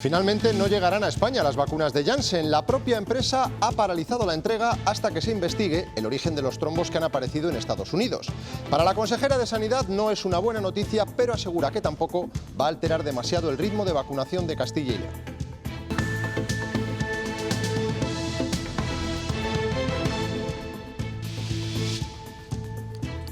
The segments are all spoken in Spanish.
Finalmente no llegarán a España las vacunas de Janssen. La propia empresa ha paralizado la entrega hasta que se investigue el origen de los trombos que han aparecido en Estados Unidos. Para la consejera de Sanidad no es una buena noticia, pero asegura que tampoco va a alterar demasiado el ritmo de vacunación de Castilla y León.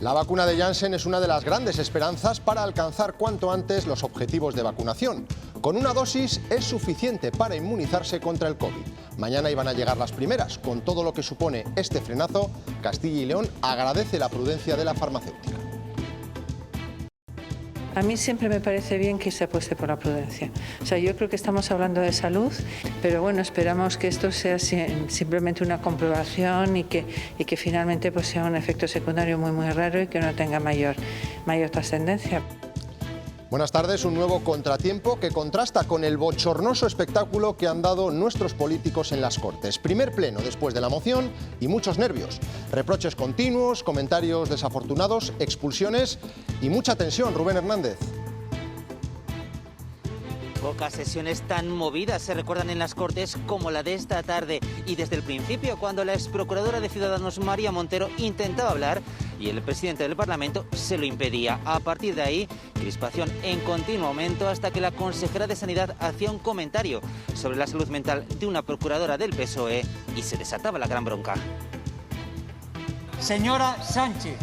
La vacuna de Janssen es una de las grandes esperanzas para alcanzar cuanto antes los objetivos de vacunación. Con una dosis es suficiente para inmunizarse contra el COVID. Mañana iban a llegar las primeras. Con todo lo que supone este frenazo, Castilla y León agradece la prudencia de la farmacéutica. A mí siempre me parece bien que se apueste por la prudencia. O sea, yo creo que estamos hablando de salud, pero bueno, esperamos que esto sea simplemente una comprobación y que finalmente pues sea un efecto secundario muy raro y que no tenga mayor trascendencia. Buenas tardes. Un nuevo contratiempo que contrasta con el bochornoso espectáculo que han dado nuestros políticos en las Cortes. Primer pleno después de la moción y muchos nervios. Reproches continuos, comentarios desafortunados, expulsiones y mucha tensión. Rubén Hernández. Pocas sesiones tan movidas se recuerdan en las Cortes como la de esta tarde. Y desde el principio, cuando la exprocuradora de Ciudadanos, María Montero, intentaba hablar y el presidente del Parlamento se lo impedía. A partir de ahí, crispación en continuo aumento hasta que la consejera de Sanidad hacía un comentario sobre la salud mental de una procuradora del PSOE y se desataba la gran bronca. Señora Sánchez,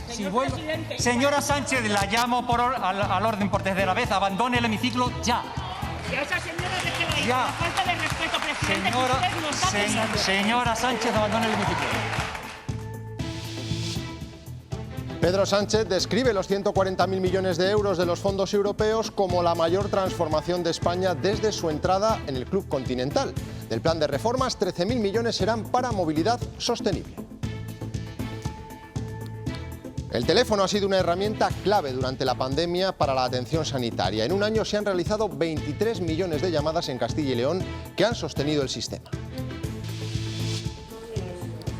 señora Sánchez, la llamo al orden por tercera vez. Abandone el hemiciclo ya. Si a esa señora déjela ir, la falta de respeto, presidente, señora Sánchez, abandone el hemiciclo. Pedro Sánchez describe los 140.000 millones de euros de los fondos europeos como la mayor transformación de España desde su entrada en el club continental. Del plan de reformas, 13.000 millones serán para movilidad sostenible. El teléfono ha sido una herramienta clave durante la pandemia para la atención sanitaria. En un año se han realizado 23 millones de llamadas en Castilla y León que han sostenido el sistema.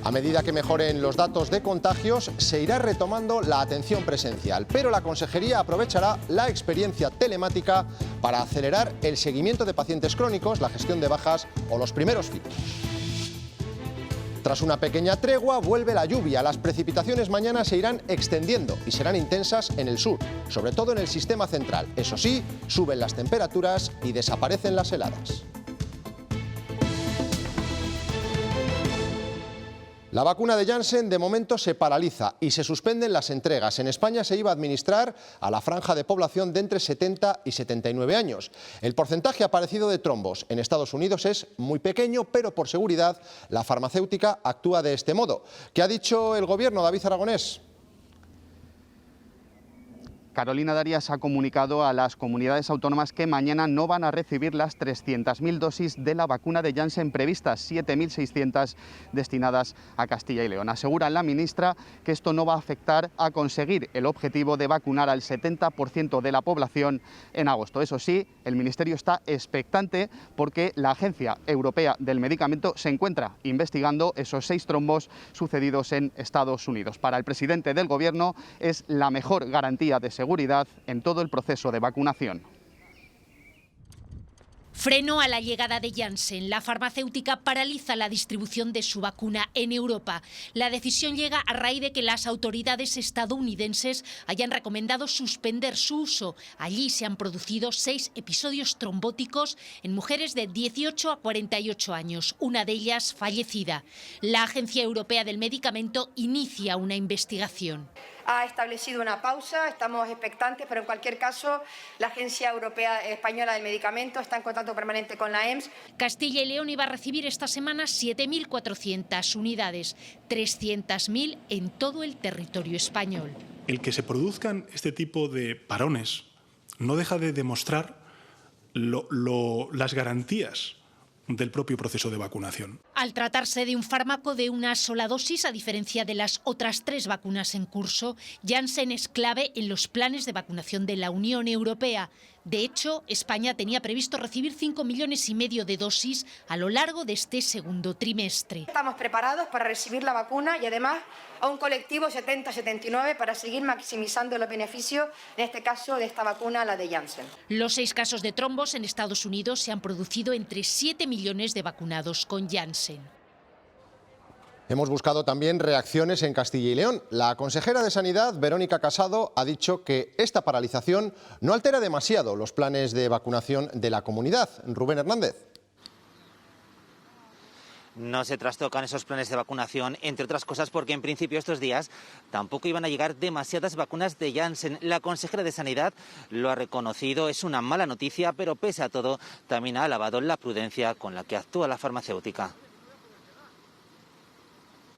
A medida que mejoren los datos de contagios, se irá retomando la atención presencial, pero la Consejería aprovechará la experiencia telemática para acelerar el seguimiento de pacientes crónicos, la gestión de bajas o los primeros filtros. Tras una pequeña tregua, vuelve la lluvia. Las precipitaciones mañana se irán extendiendo y serán intensas en el sur, sobre todo en el sistema central. Eso sí, suben las temperaturas y desaparecen las heladas. La vacuna de Janssen de momento se paraliza y se suspenden las entregas. En España se iba a administrar a la franja de población de entre 70 y 79 años. El porcentaje aparecido de trombos en Estados Unidos es muy pequeño, pero por seguridad la farmacéutica actúa de este modo. ¿Qué ha dicho el gobierno, David Aragonés? Carolina Darias ha comunicado a las comunidades autónomas que mañana no van a recibir las 300.000 dosis de la vacuna de Janssen previstas, 7.600 destinadas a Castilla y León. Asegura la ministra que esto no va a afectar a conseguir el objetivo de vacunar al 70% de la población en agosto. Eso sí, el Ministerio está expectante porque la Agencia Europea del Medicamento se encuentra investigando esos 6 trombos sucedidos en Estados Unidos. Para el presidente del Gobierno es la mejor garantía de seguridad en todo el proceso de vacunación. Freno a la llegada de Janssen. La farmacéutica paraliza la distribución de su vacuna en Europa. La decisión llega a raíz de que las autoridades estadounidenses hayan recomendado suspender su uso. Allí se han producido 6 episodios trombóticos en mujeres de 18 a 48 años, una de ellas fallecida. La Agencia Europea del Medicamento inicia una investigación. Ha establecido una pausa, estamos expectantes, pero en cualquier caso la Agencia Europea Española del Medicamento está en contacto permanente con la EMS. Castilla y León iba a recibir esta semana 7.400 unidades, 300.000 en todo el territorio español. El que se produzcan este tipo de parones no deja de demostrar las garantías del propio proceso de vacunación. Al tratarse de un fármaco de una sola dosis, a diferencia de las otras 3 vacunas en curso, Janssen es clave en los planes de vacunación de la Unión Europea. De hecho, España tenía previsto recibir 5,5 millones de dosis a lo largo de este segundo trimestre. Estamos preparados para recibir la vacuna y además a un colectivo 70-79 para seguir maximizando los beneficios, en este caso de esta vacuna, la de Janssen. Los 6 casos de trombos en Estados Unidos se han producido entre 7 millones de vacunados con Janssen. Hemos buscado también reacciones en Castilla y León. La consejera de Sanidad, Verónica Casado, ha dicho que esta paralización no altera demasiado los planes de vacunación de la comunidad. Rubén Hernández. No se trastocan esos planes de vacunación, entre otras cosas porque en principio estos días tampoco iban a llegar demasiadas vacunas de Janssen. La consejera de Sanidad lo ha reconocido, es una mala noticia, pero pese a todo también ha alabado la prudencia con la que actúa la farmacéutica.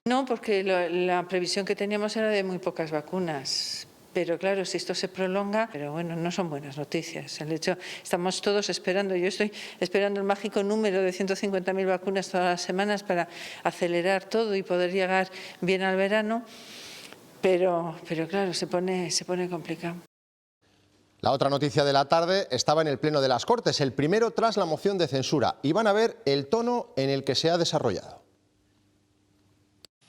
No, porque la previsión que teníamos era de muy pocas vacunas. Pero claro, si esto se prolonga, pero bueno, no son buenas noticias. El hecho, estamos todos esperando, yo estoy esperando el mágico número de 150.000 vacunas todas las semanas para acelerar todo y poder llegar bien al verano. Pero claro, se pone complicado. La otra noticia de la tarde estaba en el Pleno de las Cortes, el primero tras la moción de censura. Y van a ver el tono en el que se ha desarrollado.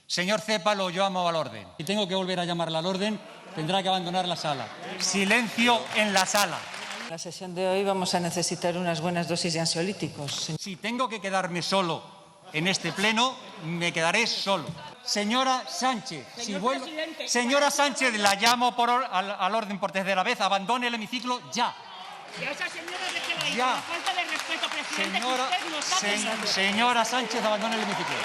Señor Cepa, lo llamo al orden. Si tengo que volver a llamarla al orden, tendrá que abandonar la sala. Silencio en la sala. En la sesión de hoy vamos a necesitar unas buenas dosis de ansiolíticos. Si tengo que quedarme solo en este pleno, me quedaré solo. Señora Sánchez, señora Sánchez, la llamo al orden por tercera vez. Abandone el hemiciclo ya. Y a esa señora déjela Ya. ir, por falta de respeto, presidente, que usted no está pensando. Señora Sánchez, abandone el hemiciclo.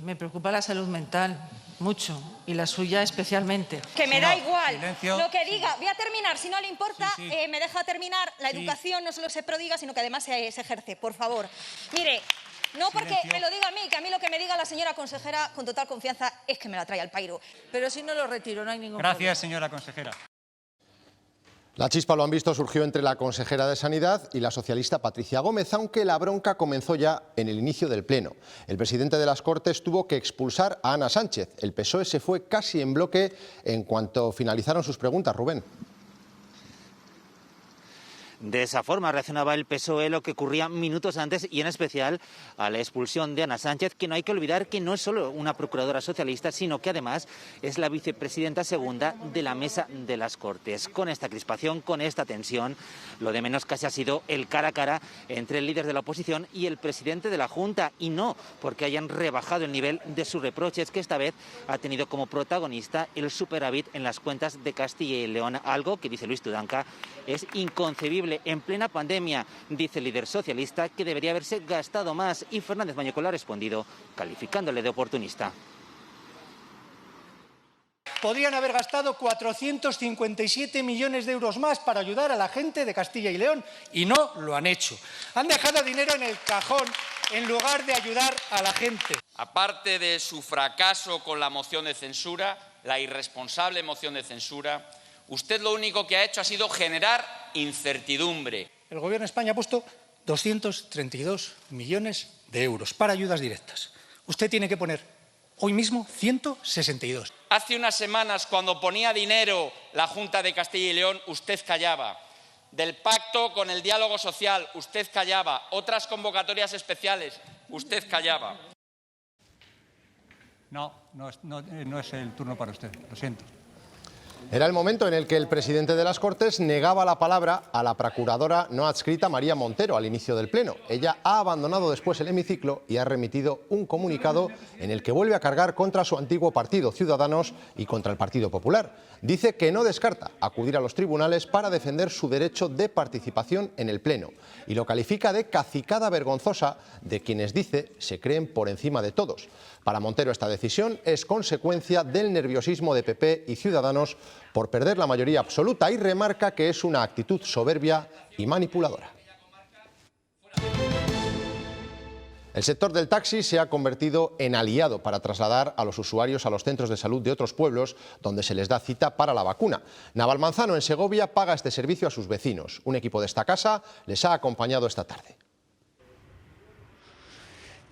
Me preocupa la salud mental mucho y la suya especialmente. Que me da igual silencio. lo que diga. Voy a terminar, si no le importa, Sí. me deja terminar. La educación no solo se prodiga, sino que además se ejerce, por favor. Mire, no porque Silencio. me lo diga a mí, que a mí lo que me diga la señora consejera con total confianza es que me la trae al pairo. Pero si no lo retiro, no hay ningún Gracias, señora consejera. La chispa, lo han visto, surgió entre la consejera de Sanidad y la socialista Patricia Gómez, aunque la bronca comenzó ya en el inicio del Pleno. El presidente de las Cortes tuvo que expulsar a Ana Sánchez. El PSOE se fue casi en bloque en cuanto finalizaron sus preguntas. Rubén. De esa forma reaccionaba el PSOE, lo que ocurría minutos antes y en especial a la expulsión de Ana Sánchez, que no hay que olvidar que no es solo una procuradora socialista, sino que además es la vicepresidenta segunda de la Mesa de las Cortes. Con esta crispación, con esta tensión, lo de menos casi ha sido el cara a cara entre el líder de la oposición y el presidente de la Junta, y no porque hayan rebajado el nivel de sus reproches, que esta vez ha tenido como protagonista el superávit en las cuentas de Castilla y León, algo que, dice Luis Tudanca, es inconcebible en plena pandemia. Dice el líder socialista que debería haberse gastado más, y Fernández Mañueco le ha respondido calificándole de oportunista. Podrían haber gastado 457 millones de euros más para ayudar a la gente de Castilla y León y no lo han hecho. Han dejado dinero en el cajón en lugar de ayudar a la gente. Aparte de su fracaso con la moción de censura, la irresponsable moción de censura, usted lo único que ha hecho ha sido generar incertidumbre. El Gobierno de España ha puesto 232 millones de euros para ayudas directas. Usted tiene que poner hoy mismo 162. Hace unas semanas, cuando ponía dinero la Junta de Castilla y León, usted callaba. Del pacto con el diálogo social, usted callaba. Otras convocatorias especiales, usted callaba. No es el turno para usted, lo siento. Era el momento en el que el presidente de las Cortes negaba la palabra a la procuradora no adscrita María Montero al inicio del Pleno. Ella ha abandonado después el hemiciclo y ha remitido un comunicado en el que vuelve a cargar contra su antiguo partido, Ciudadanos, y contra el Partido Popular. Dice que no descarta acudir a los tribunales para defender su derecho de participación en el Pleno y lo califica de cacicada vergonzosa de quienes, dice, se creen por encima de todos. Para Montero, esta decisión es consecuencia del nerviosismo de PP y Ciudadanos por perder la mayoría absoluta, y remarca que es una actitud soberbia y manipuladora. El sector del taxi se ha convertido en aliado para trasladar a los usuarios a los centros de salud de otros pueblos donde se les da cita para la vacuna. Navalmanzano, en Segovia, paga este servicio a sus vecinos. Un equipo de esta casa les ha acompañado esta tarde.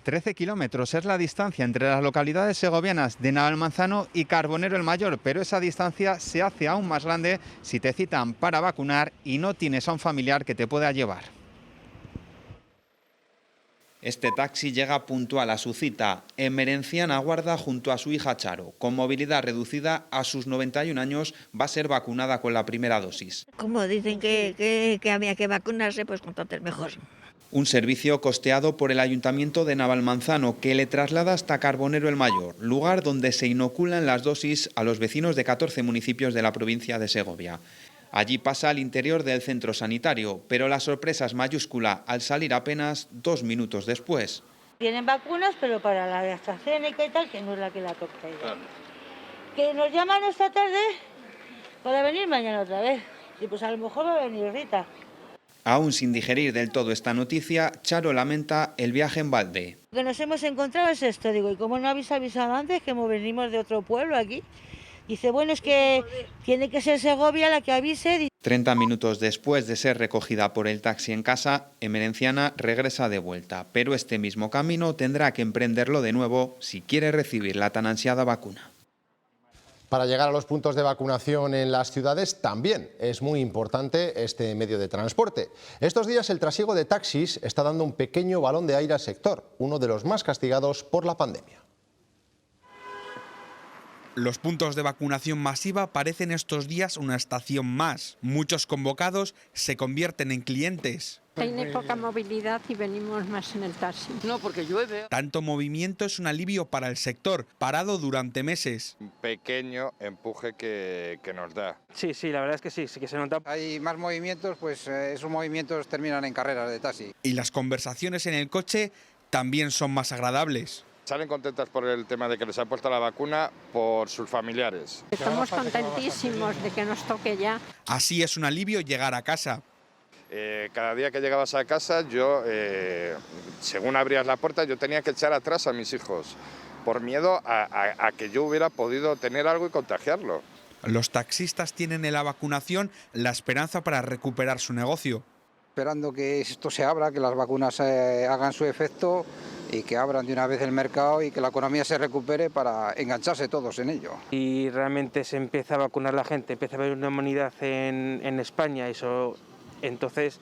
13 kilómetros es la distancia entre las localidades segovianas de Navalmanzano y Carbonero el Mayor, pero esa distancia se hace aún más grande si te citan para vacunar y no tienes a un familiar que te pueda llevar. Este taxi llega puntual a su cita. En Merenciana aguarda junto a su hija Charo. Con movilidad reducida, a sus 91 años va a ser vacunada con la primera dosis. Como dicen que había que vacunarse, pues cuanto antes mejor. Un servicio costeado por el Ayuntamiento de Navalmanzano que le traslada hasta Carbonero el Mayor, lugar donde se inoculan las dosis a los vecinos de 14 municipios de la provincia de Segovia. Allí pasa al interior del centro sanitario, pero la sorpresa es mayúscula al salir apenas 2 minutos después. Tienen vacunas, pero para la de AstraZeneca y tal, que no es la que la toca ella. Que nos llaman esta tarde para venir mañana otra vez. Y pues a lo mejor va a venir Rita. Aún sin digerir del todo esta noticia, Charo lamenta el viaje en balde. Lo que nos hemos encontrado es esto, digo, ¿y cómo no habéis avisado antes que venimos de otro pueblo aquí? Dice, bueno, es que tiene que ser Segovia la que avise. 30 minutos después de ser recogida por el taxi en casa, en Merenciana regresa de vuelta, pero este mismo camino tendrá que emprenderlo de nuevo si quiere recibir la tan ansiada vacuna. Para llegar a los puntos de vacunación en las ciudades también es muy importante este medio de transporte. Estos días el trasiego de taxis está dando un pequeño balón de aire al sector, uno de los más castigados por la pandemia. Los puntos de vacunación masiva parecen estos días una estación más. Muchos convocados se convierten en clientes. Tiene poca movilidad y venimos más en el taxi. No, porque llueve. Tanto movimiento es un alivio para el sector, parado durante meses. Un pequeño empuje que nos da. Sí, la verdad es que sí que se nota. Hay más movimientos, pues esos movimientos terminan en carreras de taxi. Y las conversaciones en el coche también son más agradables. Salen contentas por el tema de que les han puesto la vacuna por sus familiares. Estamos contentísimos de que nos toque ya. Así es un alivio llegar a casa. Cada día que llegabas a casa, yo, según abrías la puerta, yo tenía que echar atrás a mis hijos, por miedo a que yo hubiera podido tener algo y contagiarlo. Los taxistas tienen en la vacunación la esperanza para recuperar su negocio. Esperando que esto se abra, que las vacunas hagan su efecto y que abran de una vez el mercado y que la economía se recupere para engancharse todos en ello. Y realmente se empieza a vacunar la gente, empieza a haber una inmunidad en España, entonces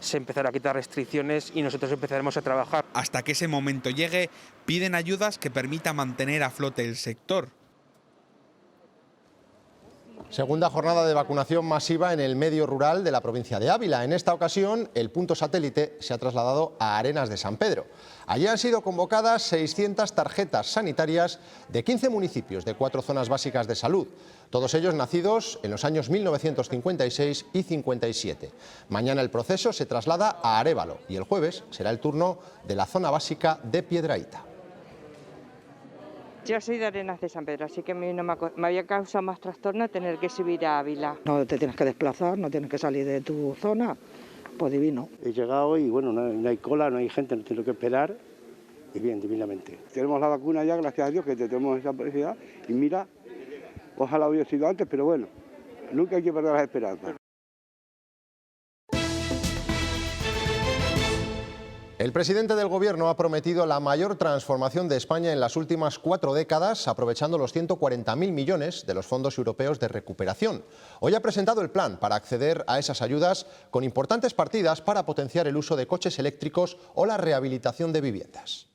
se empezará a quitar restricciones y nosotros empezaremos a trabajar. Hasta que ese momento llegue, piden ayudas que permitan mantener a flote el sector. Segunda jornada de vacunación masiva en el medio rural de la provincia de Ávila. En esta ocasión, el punto satélite se ha trasladado a Arenas de San Pedro. Allí han sido convocadas 600 tarjetas sanitarias de 15 municipios de 4 zonas básicas de salud, todos ellos nacidos en los años 1956 y 57. Mañana el proceso se traslada a Arévalo y el jueves será el turno de la zona básica de Piedrahíta. Yo soy de Arenas de San Pedro, así que me había causado más trastorno tener que subir a Ávila. No te tienes que desplazar, no tienes que salir de tu zona, pues divino. He llegado y bueno, no hay cola, no hay gente, no tengo que esperar y bien, divinamente. Tenemos la vacuna ya, gracias a Dios, que tenemos esa posibilidad y mira, ojalá hubiera sido antes, pero bueno, nunca hay que perder las esperanzas. El presidente del Gobierno ha prometido la mayor transformación de España en las últimas 4 décadas, aprovechando los 140.000 millones de los fondos europeos de recuperación. Hoy ha presentado el plan para acceder a esas ayudas con importantes partidas para potenciar el uso de coches eléctricos o la rehabilitación de viviendas.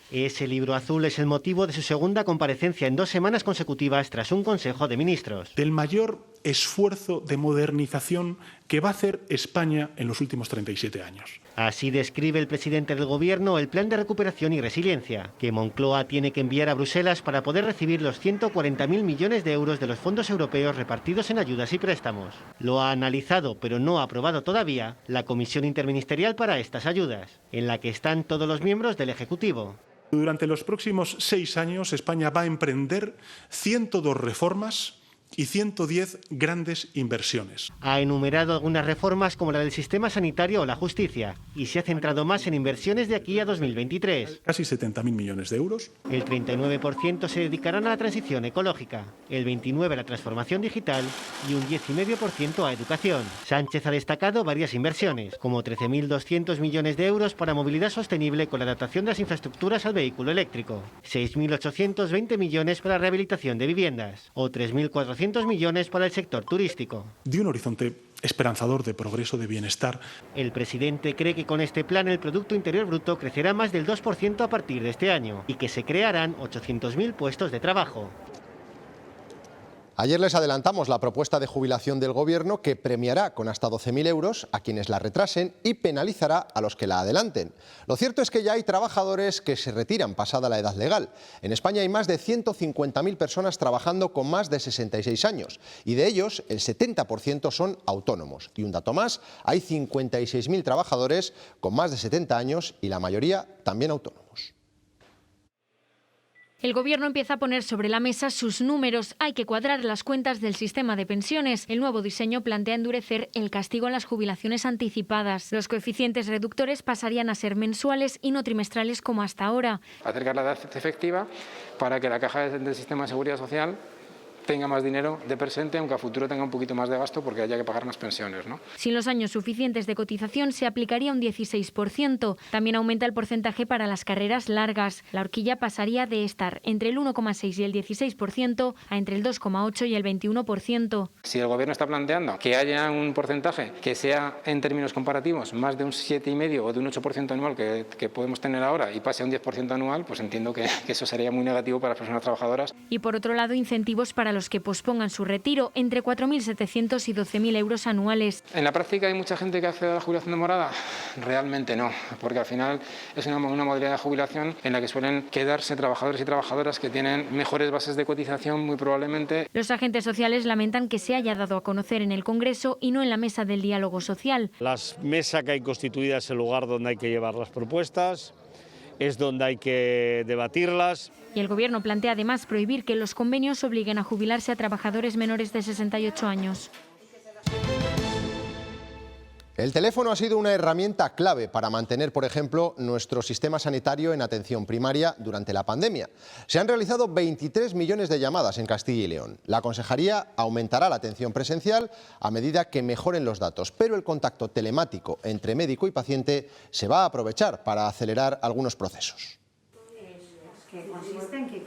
Ese libro azul es el motivo de su segunda comparecencia en 2 semanas consecutivas tras un Consejo de Ministros. Del mayor esfuerzo de modernización que va a hacer España en los últimos 37 años. Así describe el presidente del Gobierno el Plan de Recuperación y Resiliencia, que Moncloa tiene que enviar a Bruselas para poder recibir los 140.000 millones de euros de los fondos europeos repartidos en ayudas y préstamos. Lo ha analizado, pero no ha aprobado todavía, la Comisión Interministerial para estas ayudas, en la que están todos los miembros del Ejecutivo. Durante los próximos 6 años, España va a emprender 102 reformas y 110 grandes inversiones. Ha enumerado algunas reformas como la del sistema sanitario o la justicia y se ha centrado más en inversiones de aquí a 2023. Casi 70.000 millones de euros. El 39% se dedicarán a la transición ecológica, el 29% a la transformación digital y un 10,5% a educación. Sánchez ha destacado varias inversiones, como 13.200 millones de euros para movilidad sostenible con la adaptación de las infraestructuras al vehículo eléctrico, 6.820 millones para rehabilitación de viviendas o 3.400 millones para el sector turístico. De un horizonte esperanzador de progreso, de bienestar. El presidente cree que con este plan el Producto Interior Bruto crecerá más del 2% a partir de este año y que se crearán 800.000 puestos de trabajo. Ayer les adelantamos la propuesta de jubilación del Gobierno que premiará con hasta 12.000 euros a quienes la retrasen y penalizará a los que la adelanten. Lo cierto es que ya hay trabajadores que se retiran pasada la edad legal. En España hay más de 150.000 personas trabajando con más de 66 años y de ellos el 70% son autónomos. Y un dato más, hay 56.000 trabajadores con más de 70 años y la mayoría también autónomos. El Gobierno empieza a poner sobre la mesa sus números. Hay que cuadrar las cuentas del sistema de pensiones. El nuevo diseño plantea endurecer el castigo a las jubilaciones anticipadas. Los coeficientes reductores pasarían a ser mensuales y no trimestrales como hasta ahora. Acercar la edad efectiva para que la caja del sistema de seguridad social tenga más dinero de presente, aunque a futuro tenga un poquito más de gasto porque haya que pagar más pensiones, ¿no? Sin los años suficientes de cotización se aplicaría un 16%. También aumenta el porcentaje para las carreras largas. La horquilla pasaría de estar entre el 1,6 y el 16% a entre el 2,8 y el 21%. Si el Gobierno está planteando que haya un porcentaje que sea en términos comparativos más de un 7,5 o de un 8% anual que podemos tener ahora y pase a un 10% anual, pues entiendo que eso sería muy negativo para las personas trabajadoras. Y por otro lado, incentivos para los que pospongan su retiro, entre 4.700 y 12.000 euros anuales. ¿En la práctica hay mucha gente que accede a la jubilación demorada? Realmente no, porque al final es una modalidad de jubilación en la que suelen quedarse trabajadores y trabajadoras que tienen mejores bases de cotización, muy probablemente. Los agentes sociales lamentan que se haya dado a conocer en el Congreso y no en la mesa del diálogo social. La mesa que hay constituida es el lugar donde hay que llevar las propuestas, es donde hay que debatirlas. Y el Gobierno plantea además prohibir que los convenios obliguen a jubilarse a trabajadores menores de 68 años. El teléfono ha sido una herramienta clave para mantener, por ejemplo, nuestro sistema sanitario en atención primaria durante la pandemia. Se han realizado 23 millones de llamadas en Castilla y León. La Consejería aumentará la atención presencial a medida que mejoren los datos, pero el contacto telemático entre médico y paciente se va a aprovechar para acelerar algunos procesos.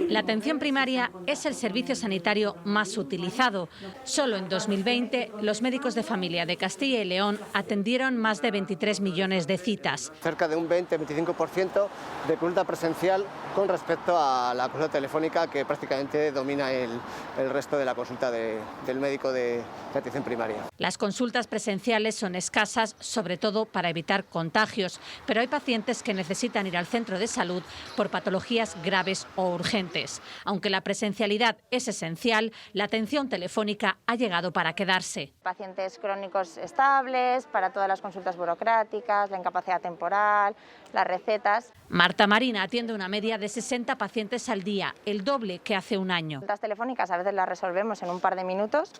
La atención primaria es el servicio sanitario más utilizado. Solo en 2020, los médicos de familia de Castilla y León atendieron más de 23 millones de citas. Cerca de un 20-25% de consulta presencial con respecto a la consulta telefónica, que prácticamente domina el resto de la consulta del médico de atención primaria. Las consultas presenciales son escasas, sobre todo para evitar contagios, pero hay pacientes que necesitan ir al centro de salud por patologías graves o urgentes. Aunque la presencialidad es esencial, la atención telefónica ha llegado para quedarse. Pacientes crónicos estables, para todas las consultas burocráticas, la incapacidad temporal, las recetas. Marta Marina atiende una media de 60 pacientes al día, el doble que hace un año. Las telefónicas a veces las resolvemos en un par de minutos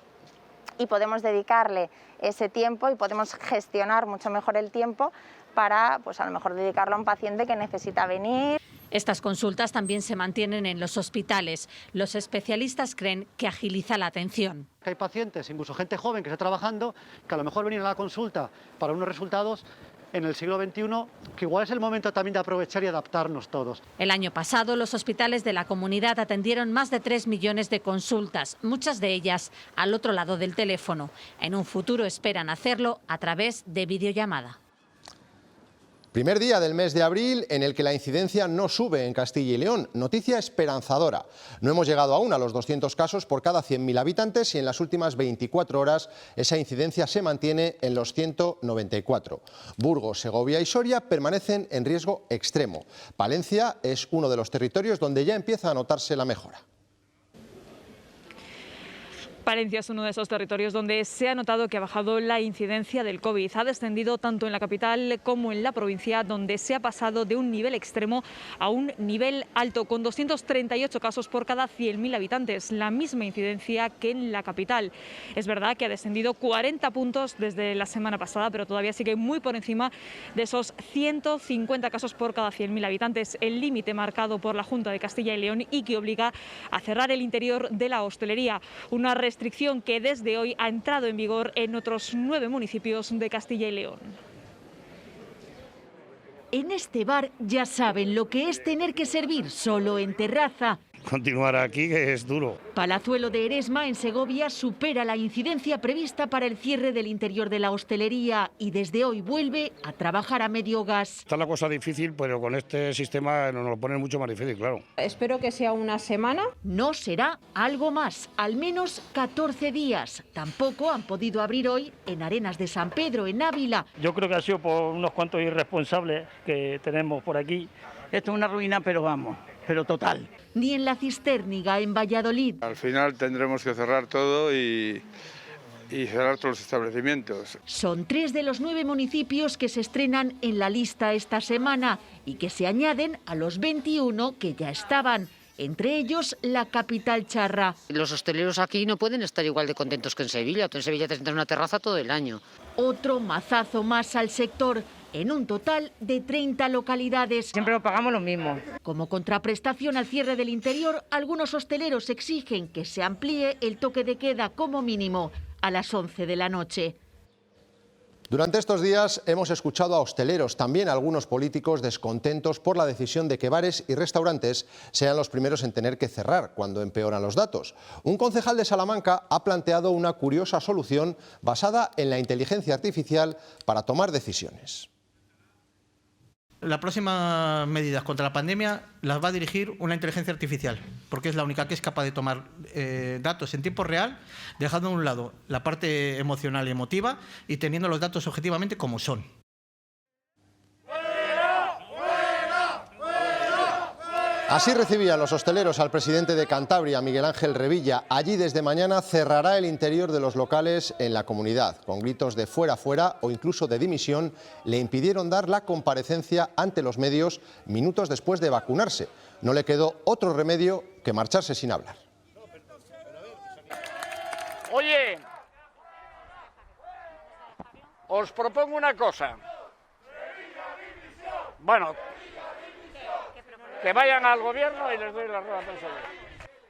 y podemos dedicarle ese tiempo y podemos gestionar mucho mejor el tiempo para, pues a lo mejor dedicarlo a un paciente que necesita venir. Estas consultas también se mantienen en los hospitales. Los especialistas creen que agiliza la atención. Hay pacientes, incluso gente joven que está trabajando, que a lo mejor venir a la consulta para unos resultados en el siglo XXI, que igual es el momento también de aprovechar y adaptarnos todos. El año pasado, los hospitales de la comunidad atendieron más de 3 millones de consultas, muchas de ellas al otro lado del teléfono. En un futuro esperan hacerlo a través de videollamada. Primer día del mes de abril en el que la incidencia no sube en Castilla y León. Noticia esperanzadora. No hemos llegado aún a los 200 casos por cada 100.000 habitantes y en las últimas 24 horas esa incidencia se mantiene en los 194. Burgos, Segovia y Soria permanecen en riesgo extremo. Palencia es uno de los territorios donde ya empieza a notarse la mejora. Palencia es uno de esos territorios donde se ha notado que ha bajado la incidencia del COVID. Ha descendido tanto en la capital como en la provincia, donde se ha pasado de un nivel extremo a un nivel alto, con 238 casos por cada 100.000 habitantes, la misma incidencia que en la capital. Es verdad que ha descendido 40 puntos desde la semana pasada, pero todavía sigue muy por encima de esos 150 casos por cada 100.000 habitantes, el límite marcado por la Junta de Castilla y León y que obliga a cerrar el interior de la hostelería, una restricción que desde hoy ha entrado en vigor en otros 9 municipios de Castilla y León. En este bar ya saben lo que es tener que servir solo en terraza. Continuar aquí, que es duro. Palazuelo de Eresma, en Segovia, supera la incidencia prevista para el cierre del interior de la hostelería y desde hoy vuelve a trabajar a medio gas. Está la cosa difícil, pero con este sistema nos lo ponen mucho más difícil, claro. Espero que sea una semana. No será algo más, al menos 14 días. Tampoco han podido abrir hoy en Arenas de San Pedro, en Ávila. Yo creo que ha sido por unos cuantos irresponsables que tenemos por aquí. Esto es una ruina, pero vamos, pero total. Ni en la Cisterniga, en Valladolid. Al final tendremos que cerrar todo y cerrar todos los establecimientos. Son 3 de los 9 municipios que se estrenan en la lista esta semana y que se añaden a los 21 que ya estaban. Entre ellos, la capital charra. Los hosteleros aquí no pueden estar igual de contentos que en Sevilla. Tú en Sevilla te sientas en una terraza todo el año. Otro mazazo más al sector, en un total de 30 localidades. Siempre lo pagamos lo mismo. Como contraprestación al cierre del interior, algunos hosteleros exigen que se amplíe el toque de queda como mínimo a las 11 de la noche. Durante estos días hemos escuchado a hosteleros, también a algunos políticos descontentos por la decisión de que bares y restaurantes sean los primeros en tener que cerrar cuando empeoran los datos. Un concejal de Salamanca ha planteado una curiosa solución basada en la inteligencia artificial para tomar decisiones. Las próximas medidas contra la pandemia las va a dirigir una inteligencia artificial, porque es la única que es capaz de tomar datos en tiempo real, dejando a un lado la parte emocional y emotiva y teniendo los datos objetivamente como son. Así recibían los hosteleros al presidente de Cantabria, Miguel Ángel Revilla. Allí desde mañana cerrará el interior de los locales en la comunidad. Con gritos de fuera, fuera o incluso de dimisión, le impidieron dar la comparecencia ante los medios minutos después de vacunarse. No le quedó otro remedio que marcharse sin hablar. Oye, os propongo una cosa. Bueno, que vayan al gobierno y les doy la rueda personal.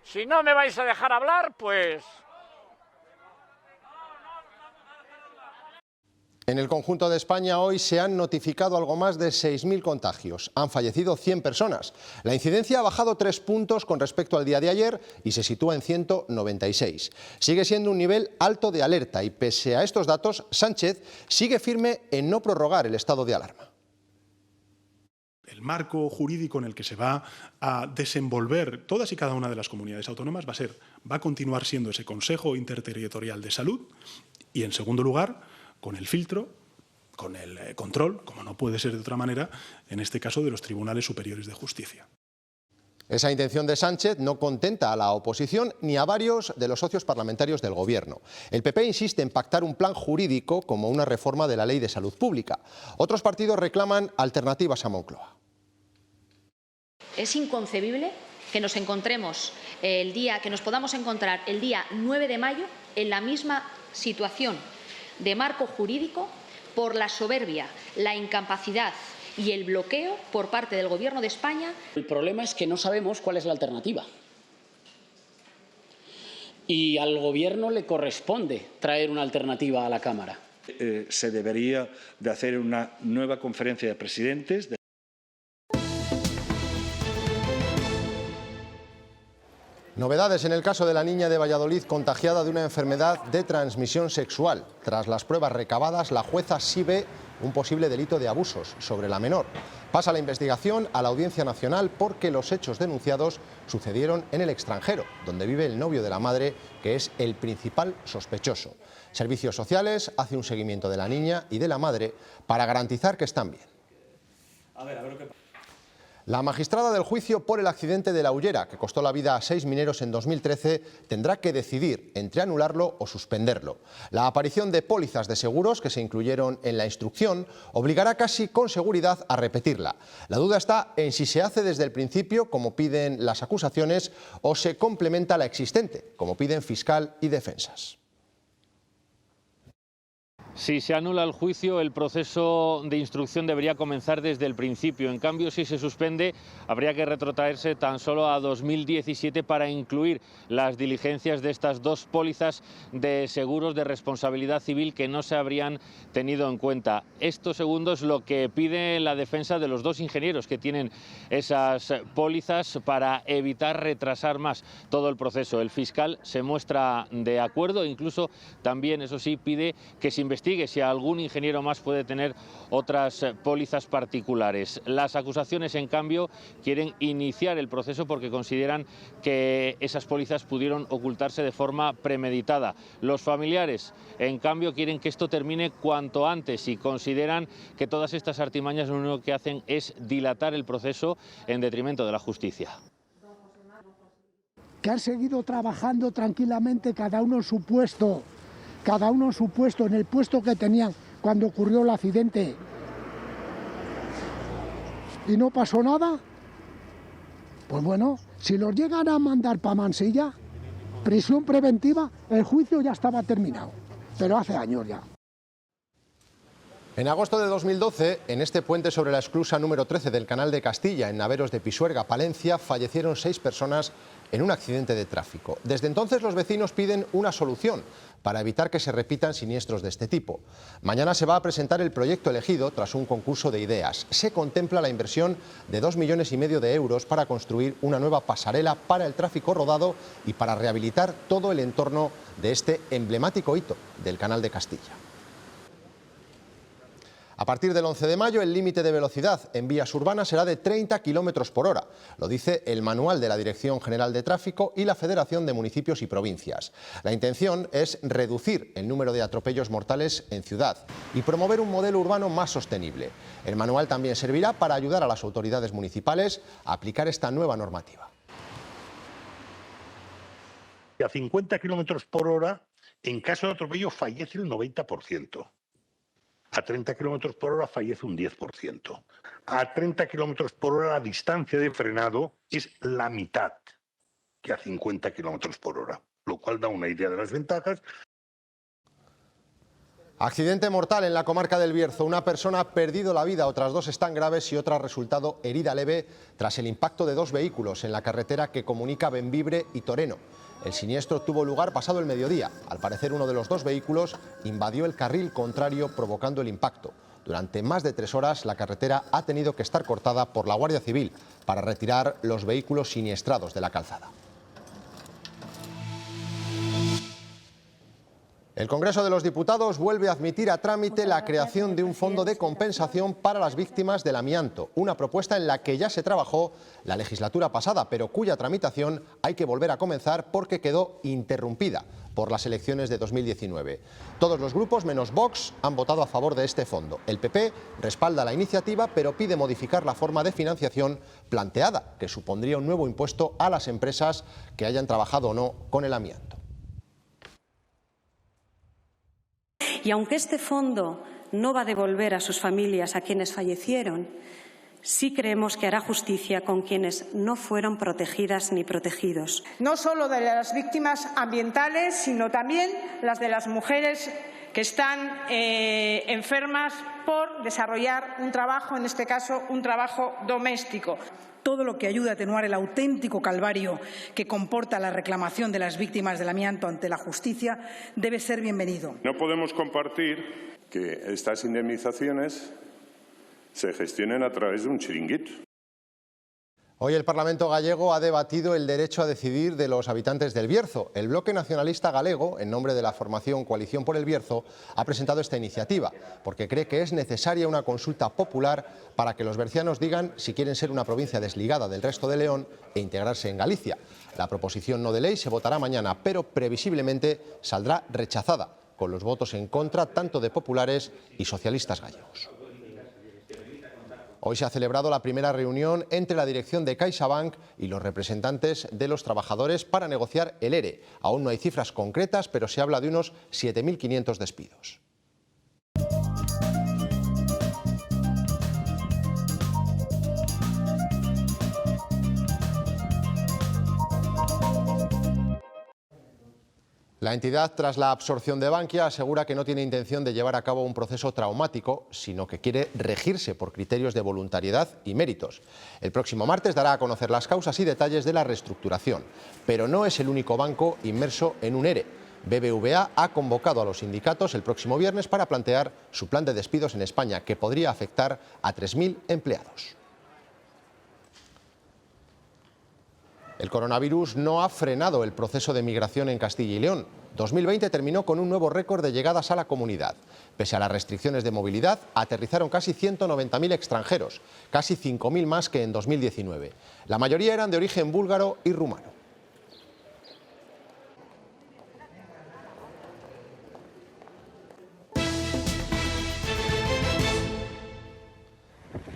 Si no me vais a dejar hablar, pues... En el conjunto de España hoy se han notificado algo más de 6.000 contagios. Han fallecido 100 personas. La incidencia ha bajado 3 puntos con respecto al día de ayer y se sitúa en 196. Sigue siendo un nivel alto de alerta y pese a estos datos, Sánchez sigue firme en no prorrogar el estado de alarma. El marco jurídico en el que se va a desenvolver todas y cada una de las comunidades autónomas va a continuar siendo ese Consejo Interterritorial de Salud y, en segundo lugar, con el filtro, con el control, como no puede ser de otra manera, en este caso de los Tribunales Superiores de Justicia. Esa intención de Sánchez no contenta a la oposición ni a varios de los socios parlamentarios del Gobierno. El PP insiste en pactar un plan jurídico como una reforma de la Ley de Salud Pública. Otros partidos reclaman alternativas a Moncloa. Es inconcebible que nos encontremos que nos podamos encontrar el día 9 de mayo en la misma situación de marco jurídico por la soberbia, la incapacidad y el bloqueo por parte del Gobierno de España. El problema es que no sabemos cuál es la alternativa. Y al Gobierno le corresponde traer una alternativa a la Cámara. Se debería de hacer una nueva conferencia de presidentes. Novedades en el caso de la niña de Valladolid contagiada de una enfermedad de transmisión sexual. Tras las pruebas recabadas, la jueza sí ve un posible delito de abusos sobre la menor. Pasa la investigación a la Audiencia Nacional porque los hechos denunciados sucedieron en el extranjero, donde vive el novio de la madre, que es el principal sospechoso. Servicios Sociales hace un seguimiento de la niña y de la madre para garantizar que están bien. La magistrada del juicio por el accidente de La Ullera, que costó la vida a 6 mineros en 2013, tendrá que decidir entre anularlo o suspenderlo. La aparición de pólizas de seguros que se incluyeron en la instrucción obligará casi con seguridad a repetirla. La duda está en si se hace desde el principio, como piden las acusaciones, o se complementa la existente, como piden fiscal y defensas. Si se anula el juicio, el proceso de instrucción debería comenzar desde el principio. En cambio, si se suspende, habría que retrotraerse tan solo a 2017 para incluir las diligencias de estas dos pólizas de seguros de responsabilidad civil que no se habrían tenido en cuenta. Esto, segundo, es lo que pide la defensa de los dos ingenieros que tienen esas pólizas para evitar retrasar más todo el proceso. El fiscal se muestra de acuerdo e incluso también, eso sí, pide que se investigue si algún ingeniero más puede tener otras pólizas particulares. Las acusaciones, en cambio, quieren iniciar el proceso porque consideran que esas pólizas pudieron ocultarse de forma premeditada. Los familiares, en cambio, quieren que esto termine cuanto antes y consideran que todas estas artimañas lo único que hacen es dilatar el proceso en detrimento de la justicia. Que han seguido trabajando tranquilamente cada uno en su puesto. Cada uno en su puesto, en el puesto que tenían cuando ocurrió el accidente. ¿Y no pasó nada? Pues bueno, si los llegan a mandar para Mansilla, prisión preventiva, el juicio ya estaba terminado, pero hace años ya. En agosto de 2012, en este puente sobre la esclusa número 13 del Canal de Castilla, en Naveros de Pisuerga, Palencia, fallecieron 6 personas en un accidente de tráfico. Desde entonces los vecinos piden una solución para evitar que se repitan siniestros de este tipo. Mañana se va a presentar el proyecto elegido tras un concurso de ideas. Se contempla la inversión de 2,5 millones de euros para construir una nueva pasarela para el tráfico rodado y para rehabilitar todo el entorno de este emblemático hito del Canal de Castilla. A partir del 11 de mayo, el límite de velocidad en vías urbanas será de 30 km por hora. Lo dice el manual de la Dirección General de Tráfico y la Federación de Municipios y Provincias. La intención es reducir el número de atropellos mortales en ciudad y promover un modelo urbano más sostenible. El manual también servirá para ayudar a las autoridades municipales a aplicar esta nueva normativa. A 50 km por hora, en caso de atropello, fallece el 90%. A 30 km por hora fallece un 10%. A 30 km por hora la distancia de frenado es la mitad que a 50 km por hora, lo cual da una idea de las ventajas. Accidente mortal en la comarca del Bierzo. Una persona ha perdido la vida, otras 2 están graves y otra ha resultado herida leve tras el impacto de 2 vehículos en la carretera que comunica Bembibre y Toreno. El siniestro tuvo lugar pasado el mediodía. Al parecer, uno de los 2 vehículos invadió el carril contrario, provocando el impacto. Durante más de 3 horas, la carretera ha tenido que estar cortada por la Guardia Civil para retirar los vehículos siniestrados de la calzada. El Congreso de los Diputados vuelve a admitir a trámite la creación de un fondo de compensación para las víctimas del amianto, una propuesta en la que ya se trabajó la legislatura pasada, pero cuya tramitación hay que volver a comenzar porque quedó interrumpida por las elecciones de 2019. Todos los grupos, menos Vox, han votado a favor de este fondo. El PP respalda la iniciativa, pero pide modificar la forma de financiación planteada, que supondría un nuevo impuesto a las empresas que hayan trabajado o no con el amianto. Y aunque este fondo no va a devolver a sus familias a quienes fallecieron, sí creemos que hará justicia con quienes no fueron protegidas ni protegidos. No solo de las víctimas ambientales, sino también las de las mujeres que están enfermas por desarrollar un trabajo, en este caso un trabajo doméstico. Todo lo que ayude a atenuar el auténtico calvario que comporta la reclamación de las víctimas del amianto ante la justicia debe ser bienvenido. No podemos compartir que estas indemnizaciones se gestionen a través de un chiringuito. Hoy el Parlamento gallego ha debatido el derecho a decidir de los habitantes del Bierzo. El Bloque Nacionalista Galego, en nombre de la formación Coalición por el Bierzo, ha presentado esta iniciativa porque cree que es necesaria una consulta popular para que los bercianos digan si quieren ser una provincia desligada del resto de León e integrarse en Galicia. La proposición no de ley se votará mañana, pero previsiblemente saldrá rechazada, con los votos en contra tanto de populares y socialistas gallegos. Hoy se ha celebrado la primera reunión entre la dirección de CaixaBank y los representantes de los trabajadores para negociar el ERE. Aún no hay cifras concretas, pero se habla de unos 7.500 despidos. La entidad, tras la absorción de Bankia, asegura que no tiene intención de llevar a cabo un proceso traumático, sino que quiere regirse por criterios de voluntariedad y méritos. El próximo martes dará a conocer las causas y detalles de la reestructuración, pero no es el único banco inmerso en un ERE. BBVA ha convocado a los sindicatos el próximo viernes para plantear su plan de despidos en España, que podría afectar a 3.000 empleados. El coronavirus no ha frenado el proceso de migración en Castilla y León. 2020 terminó con un nuevo récord de llegadas a la comunidad. Pese a las restricciones de movilidad, aterrizaron casi 190.000 extranjeros, casi 5.000 más que en 2019. La mayoría eran de origen búlgaro y rumano.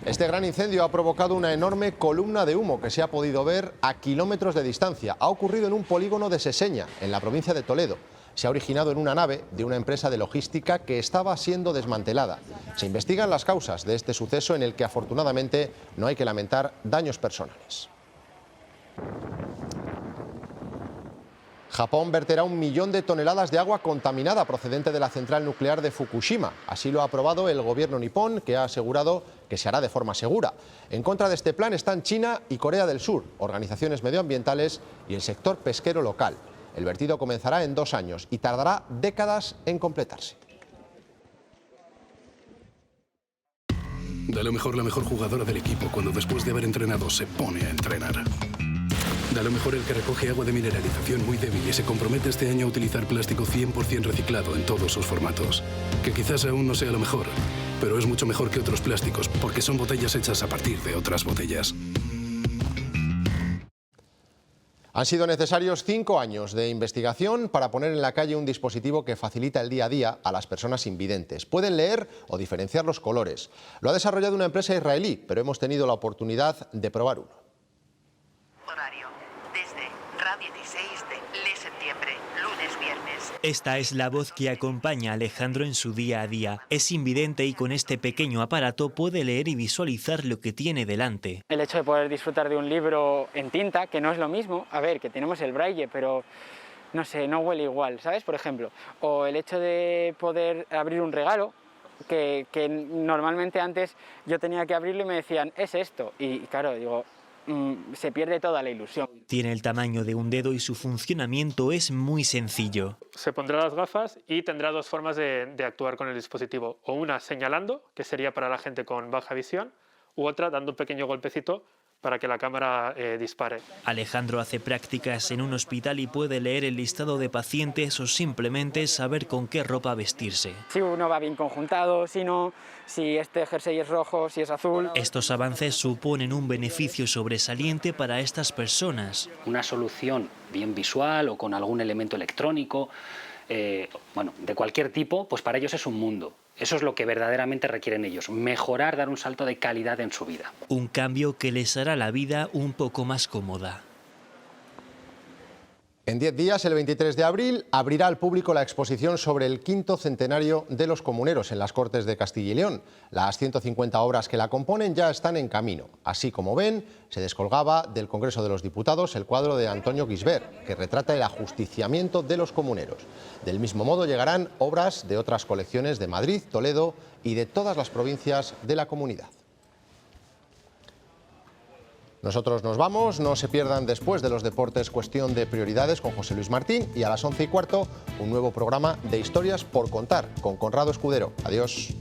Este gran incendio ha provocado una enorme columna de humo que se ha podido ver a kilómetros de distancia. Ha ocurrido en un polígono de Seseña, en la provincia de Toledo. Se ha originado en una nave de una empresa de logística que estaba siendo desmantelada. Se investigan las causas de este suceso, en el que afortunadamente no hay que lamentar daños personales. Japón verterá 1 millón de toneladas de agua contaminada procedente de la central nuclear de Fukushima. Así lo ha aprobado el gobierno nipón, que ha asegurado que se hará de forma segura. En contra de este plan están China y Corea del Sur, organizaciones medioambientales y el sector pesquero local. El vertido comenzará en 2 años y tardará décadas en completarse. Da lo mejor la mejor jugadora del equipo cuando después de haber entrenado se pone a entrenar. Da lo mejor el que recoge agua de mineralización muy débil y se compromete este año a utilizar plástico 100% reciclado en todos sus formatos. Que quizás aún no sea lo mejor, pero es mucho mejor que otros plásticos porque son botellas hechas a partir de otras botellas. Han sido necesarios 5 años de investigación para poner en la calle un dispositivo que facilita el día a día a las personas invidentes. Pueden leer o diferenciar los colores. Lo ha desarrollado una empresa israelí, pero hemos tenido la oportunidad de probar uno. Horario, desde Radio 16 de Le Septiembre, lunes, viernes. Esta es la voz que acompaña a Alejandro en su día a día. Es invidente y con este pequeño aparato puede leer y visualizar lo que tiene delante. El hecho de poder disfrutar de un libro en tinta, que no es lo mismo, a ver, que tenemos el braille, pero no sé, no huele igual, ¿sabes? Por ejemplo, o el hecho de poder abrir un regalo, que normalmente antes yo tenía que abrirlo y me decían, es esto, y claro, digo, se pierde toda la ilusión. Tiene el tamaño de un dedo y su funcionamiento es muy sencillo. Se pondrá las gafas y tendrá 2 formas de actuar con el dispositivo. O una señalando, que sería para la gente con baja visión, u otra dando un pequeño golpecito para que la cámara dispare. Alejandro hace prácticas en un hospital y puede leer el listado de pacientes o simplemente saber con qué ropa vestirse. Si uno va bien conjuntado, si no, si este jersey es rojo, si es azul. Estos avances suponen un beneficio sobresaliente para estas personas. Una solución bien visual o con algún elemento electrónico, de cualquier tipo, pues para ellos es un mundo. Eso es lo que verdaderamente requieren ellos, mejorar, dar un salto de calidad en su vida. Un cambio que les hará la vida un poco más cómoda. En 10 días, el 23 de abril, abrirá al público la exposición sobre el 5º centenario de los comuneros en las Cortes de Castilla y León. Las 150 obras que la componen ya están en camino. Así como ven, se descolgaba del Congreso de los Diputados el cuadro de Antonio Guisbert, que retrata el ajusticiamiento de los comuneros. Del mismo modo llegarán obras de otras colecciones de Madrid, Toledo y de todas las provincias de la comunidad. Nosotros nos vamos, no se pierdan después de los deportes Cuestión de Prioridades con José Luis Martín y a las 11:15 un nuevo programa de Historias por Contar con Conrado Escudero. Adiós.